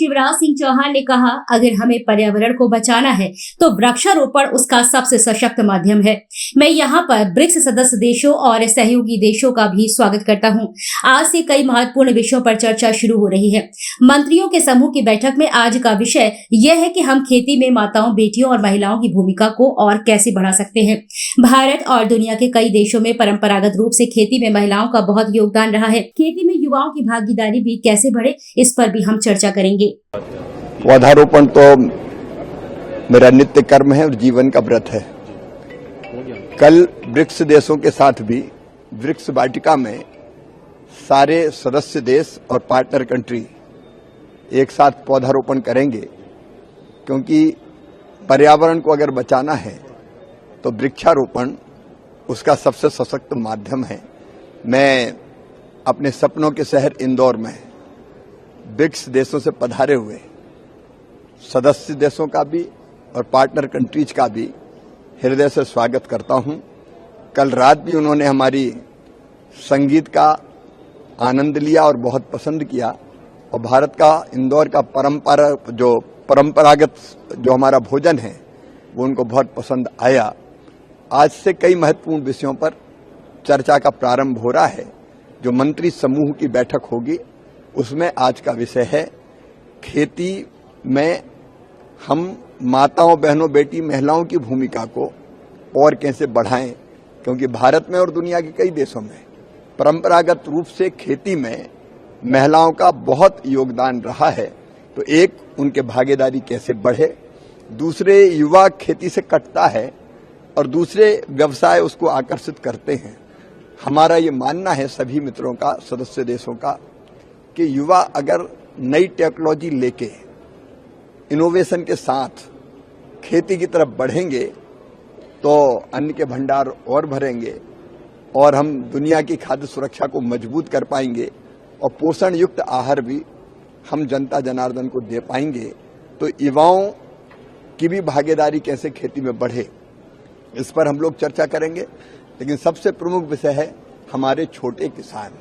शिवराज सिंह चौहान ने कहा, अगर हमें पर्यावरण को बचाना है तो वृक्षारोपण उसका सबसे सशक्त माध्यम है। मैं यहाँ पर ब्रिक्स सदस्य देशों और सहयोगी देशों का भी स्वागत करता हूँ। आज से कई महत्वपूर्ण विषयों पर चर्चा शुरू हो रही है। मंत्रियों के समूह की बैठक में आज का विषय यह है कि हम खेती में माताओं, बेटियों और महिलाओं की भूमिका को और कैसे बढ़ा सकते हैं। भारत और दुनिया के कई देशों में परंपरागत रूप से खेती में महिलाओं का बहुत योगदान रहा है। खेती में युवाओं की भागीदारी भी कैसे बढ़े, इस पर भी हम चर्चा करेंगे। पौधारोपण तो मेरा नित्य कर्म है और जीवन का व्रत है। कल ब्रिक्स देशों के साथ भी ब्रिक्स वाटिका में सारे सदस्य देश और पार्टनर कंट्री एक साथ पौधारोपण करेंगे, क्योंकि पर्यावरण को अगर बचाना है तो वृक्षारोपण उसका सबसे सशक्त माध्यम है। मैं अपने सपनों के शहर इंदौर में ब्रिक्स देशों से पधारे हुए सदस्य देशों का भी और पार्टनर कंट्रीज का भी हृदय से स्वागत करता हूं। कल रात भी उन्होंने हमारी संगीत का आनंद लिया और बहुत पसंद किया, और भारत का इंदौर का परंपरागत जो हमारा भोजन है वो उनको बहुत पसंद आया। आज से कई महत्वपूर्ण विषयों पर चर्चा का प्रारंभ हो रहा है। जो मंत्री समूह की बैठक होगी उसमें आज का विषय है खेती में हम माताओं, बहनों, बेटी, महिलाओं की भूमिका को और कैसे बढ़ाएं, क्योंकि भारत में और दुनिया के कई देशों में परंपरागत रूप से खेती में महिलाओं का बहुत योगदान रहा है। तो एक, उनके भागीदारी कैसे बढ़े, दूसरे युवा खेती से कटता है और दूसरे व्यवसाय उसको आकर्षित करते हैं। हमारा ये मानना है सभी मित्रों का, सदस्य देशों का, कि युवा अगर नई टेक्नोलॉजी लेके इनोवेशन के साथ खेती की तरफ बढ़ेंगे तो अन्न के भंडार और भरेंगे और हम दुनिया की खाद्य सुरक्षा को मजबूत कर पाएंगे और पोषण युक्त आहार भी हम जनता जनार्दन को दे पाएंगे। तो युवाओं की भी भागीदारी कैसे खेती में बढ़े, इस पर हम लोग चर्चा करेंगे। लेकिन सबसे प्रमुख विषय है हमारे छोटे किसान।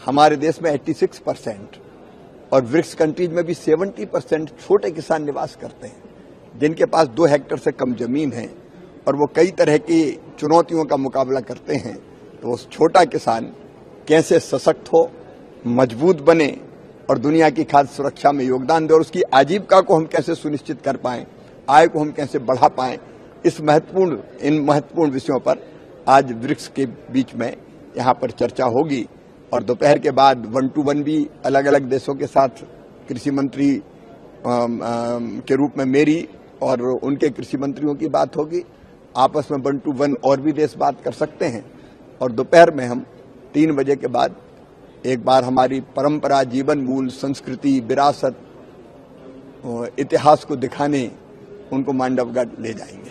हमारे देश में 86% और ब्रिक्स कंट्रीज में भी 70% छोटे किसान निवास करते हैं, जिनके पास 2 हेक्टेयर से कम जमीन है और वो कई तरह की चुनौतियों का मुकाबला करते हैं। तो उस छोटा किसान कैसे सशक्त हो, मजबूत बने और दुनिया की खाद्य सुरक्षा में योगदान दे, और उसकी आजीविका को हम कैसे सुनिश्चित कर पाएं, आय को हम कैसे बढ़ा पाएं, इन महत्वपूर्ण विषयों पर आज ब्रिक्स के बीच में यहाँ पर चर्चा होगी। और दोपहर के बाद 1 to 1 भी अलग अलग देशों के साथ कृषि मंत्री के रूप में मेरी और उनके कृषि मंत्रियों की बात होगी। आपस में 1 to 1 और भी देश बात कर सकते हैं। और दोपहर में हम 3 बजे के बाद एक बार हमारी परंपरा, जीवन मूल, संस्कृति, विरासत, इतिहास को दिखाने उनको मांडवगढ़ ले जाएंगे।